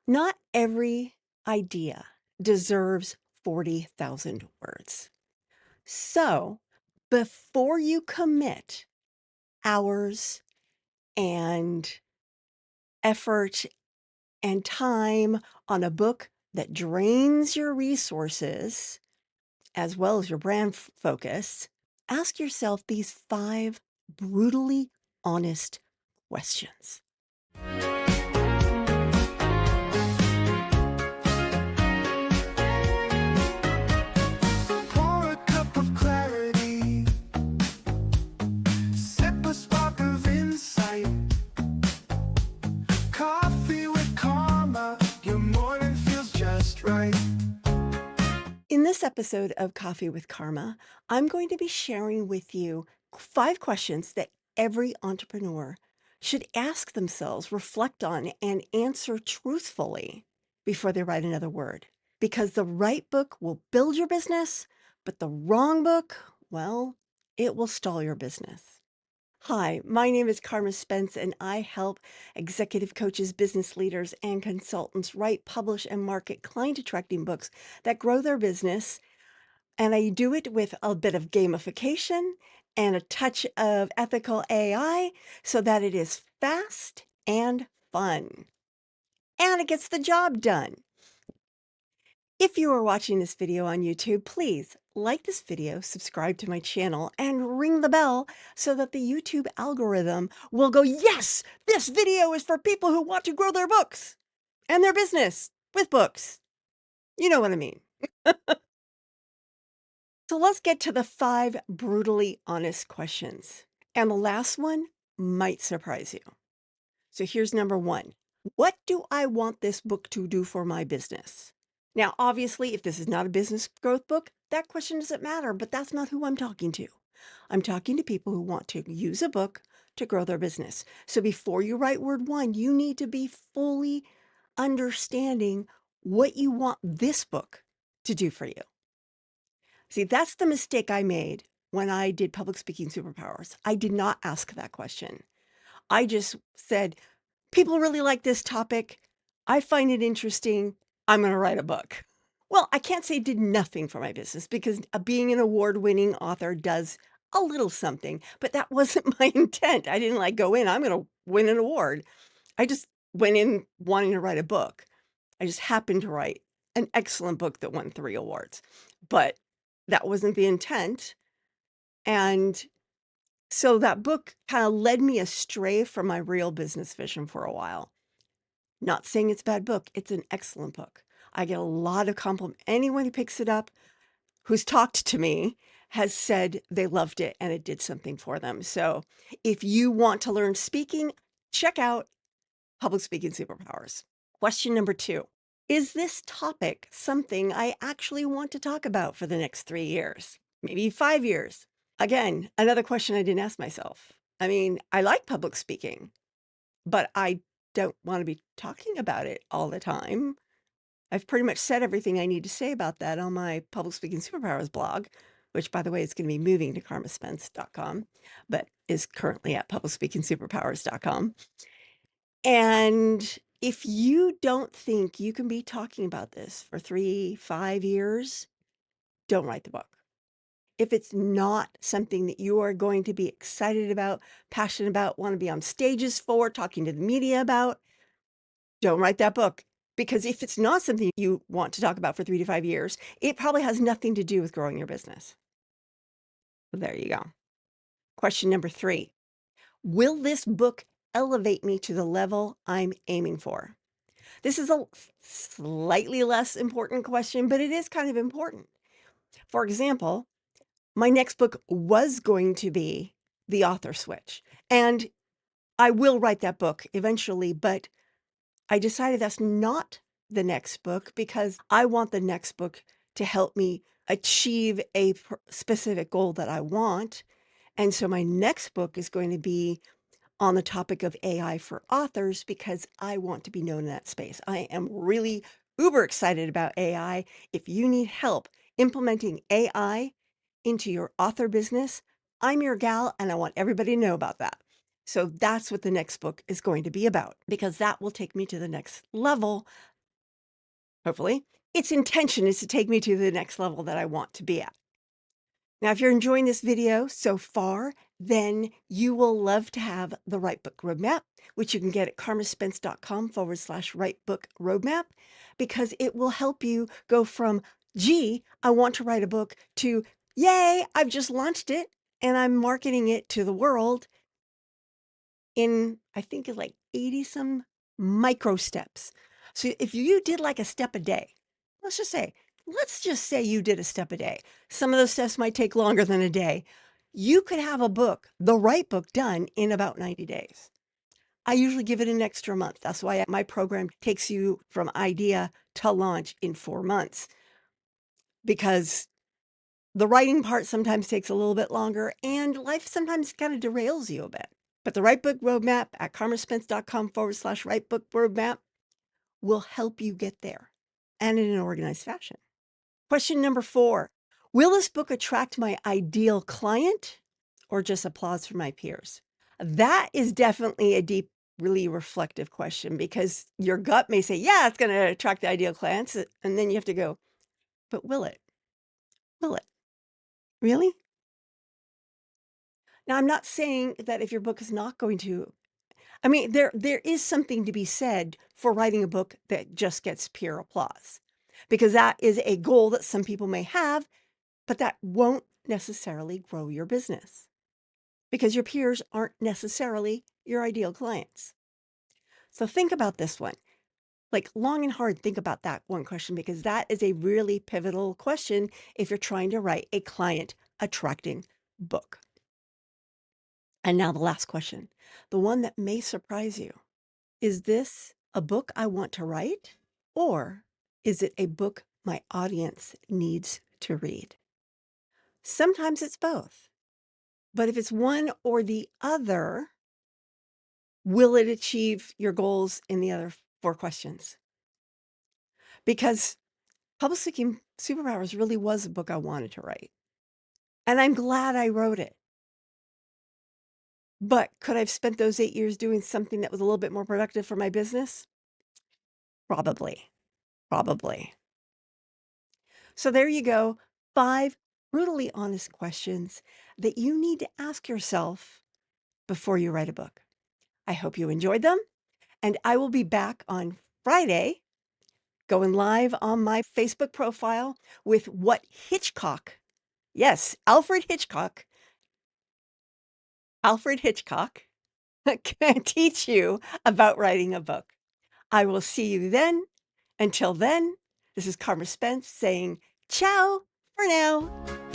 Not every idea deserves 40,000 words. So, before you commit hours and effort and time on a book that drains your resources as well as your brand focus, ask yourself these 5 brutally honest questions. Pour a cup of clarity, sip a spark of insight. Coffee with Karma, your morning feels just right. In this episode of Coffee with Karma, I'm going to be sharing with you 5 questions that every entrepreneur should ask themselves, reflect on, and answer truthfully before they write another word. Because the right book will build your business, but the wrong book, well, it will stall your business. Hi, my name is Carma Spence, and I help executive coaches, business leaders, and consultants write, publish, and market client attracting books that grow their business. And I do it with a bit of gamification and a touch of ethical AI so that it is fast and fun. And it gets the job done. If you are watching this video on YouTube, please like this video, subscribe to my channel, and ring the bell so that the YouTube algorithm will go, yes, this video is for people who want to grow their books and their business with books. You know what I mean. So let's get to the 5 brutally honest questions. And the last one might surprise you. So here's number 1. What do I want this book to do for my business? Now, obviously, if this is not a business growth book, that question doesn't matter, but that's not who I'm talking to. I'm talking to people who want to use a book to grow their business. So before you write word 1, you need to be fully understanding what you want this book to do for you. See, that's the mistake I made when I did Public Speaking Superpowers. I did not ask that question. I just said, people really like this topic. I find it interesting. I'm going to write a book. Well, I can't say it did nothing for my business because being an award-winning author does a little something, but that wasn't my intent. I didn't go in, I'm going to win an award. I just went in wanting to write a book. I just happened to write an excellent book that won 3 awards, but that wasn't the intent. And so that book kind of led me astray from my real business vision for a while. Not saying it's a bad book. It's an excellent book. I get a lot of compliment. Anyone who picks it up, who's talked to me, has said they loved it and it did something for them. So if you want to learn speaking, check out Public Speaking Superpowers. Question number 2. Is this topic something I actually want to talk about for the next 3 years? Maybe 5 years? Again, another question I didn't ask myself. I mean, I like public speaking, but I don't want to be talking about it all the time. I've pretty much said everything I need to say about that on my Public Speaking Superpowers blog, which, by the way, is going to be moving to carmaspence.com, but is currently at publicspeakingsuperpowers.com. And if you don't think you can be talking about this for 3, 5 years, don't write the book. If it's not something that you are going to be excited about, passionate about, want to be on stages for, talking to the media about, don't write that book. Because if it's not something you want to talk about for 3 to 5 years, it probably has nothing to do with growing your business. So there you go. Question number 3. Will this book elevate me to the level I'm aiming for? This is a slightly less important question, but it is kind of important. For example, my next book was going to be The Author Switch, and I will write that book eventually, but I decided that's not the next book because I want the next book to help me achieve a specific goal that I want. And so my next book is going to be on the topic of AI for authors because I want to be known in that space. I am really uber excited about AI. If you need help implementing AI into your author business, I'm your gal and I want everybody to know about that. So that's what the next book is going to be about because that will take me to the next level hopefully. Its intention is to take me to the next level that I want to be at. Now, if you're enjoying this video so far, then you will love to have the Right Book Roadmap, which you can get at carmaspence.com/Right Book Roadmap, because it will help you go from, gee, I want to write a book, to, yay, I've just launched it and I'm marketing it to the world in, I think it's like 80 some micro steps. So if you did like a step a day, let's just say you did a step a day. Some of those steps might take longer than a day. You could have a book, the right book, done in about 90 days. I usually give it an extra month. That's why my program takes you from idea to launch in 4 months, because the writing part sometimes takes a little bit longer and life sometimes kind of derails you a bit. But the Right Book Roadmap at carmaspence.com/Right Book Roadmap will help you get there, and in an organized fashion. Question number 4. Will this book attract my ideal client or just applause from my peers? That is definitely a deep, really reflective question, because your gut may say, yeah, it's going to attract the ideal clients. And then you have to go, but will it? Will it? Really? Now, I'm not saying that if your book is not going to, I mean, there is something to be said for writing a book that just gets peer applause, because that is a goal that some people may have, but that won't necessarily grow your business, because your peers aren't necessarily your ideal clients. So think about this one. Like, long and hard, think about that one question, because that is a really pivotal question if you're trying to write a client attracting book. And now the last question, the one that may surprise you. Is this a book I want to write, or is it a book my audience needs to read? Sometimes it's both. But if it's one or the other, will it achieve your goals in the other 4 questions? Because Public Speaking Superpowers really was a book I wanted to write, and I'm glad I wrote it. But could I have spent those 8 years doing something that was a little bit more productive for my business? Probably. Probably. So there you go, 5 brutally honest questions that you need to ask yourself before you write a book. I hope you enjoyed them, and I will be back on Friday, going live on my Facebook profile with what Hitchcock, yes, Alfred Hitchcock can teach you about writing a book. I will see you then. Until then, this is Carma Spence saying ciao for now.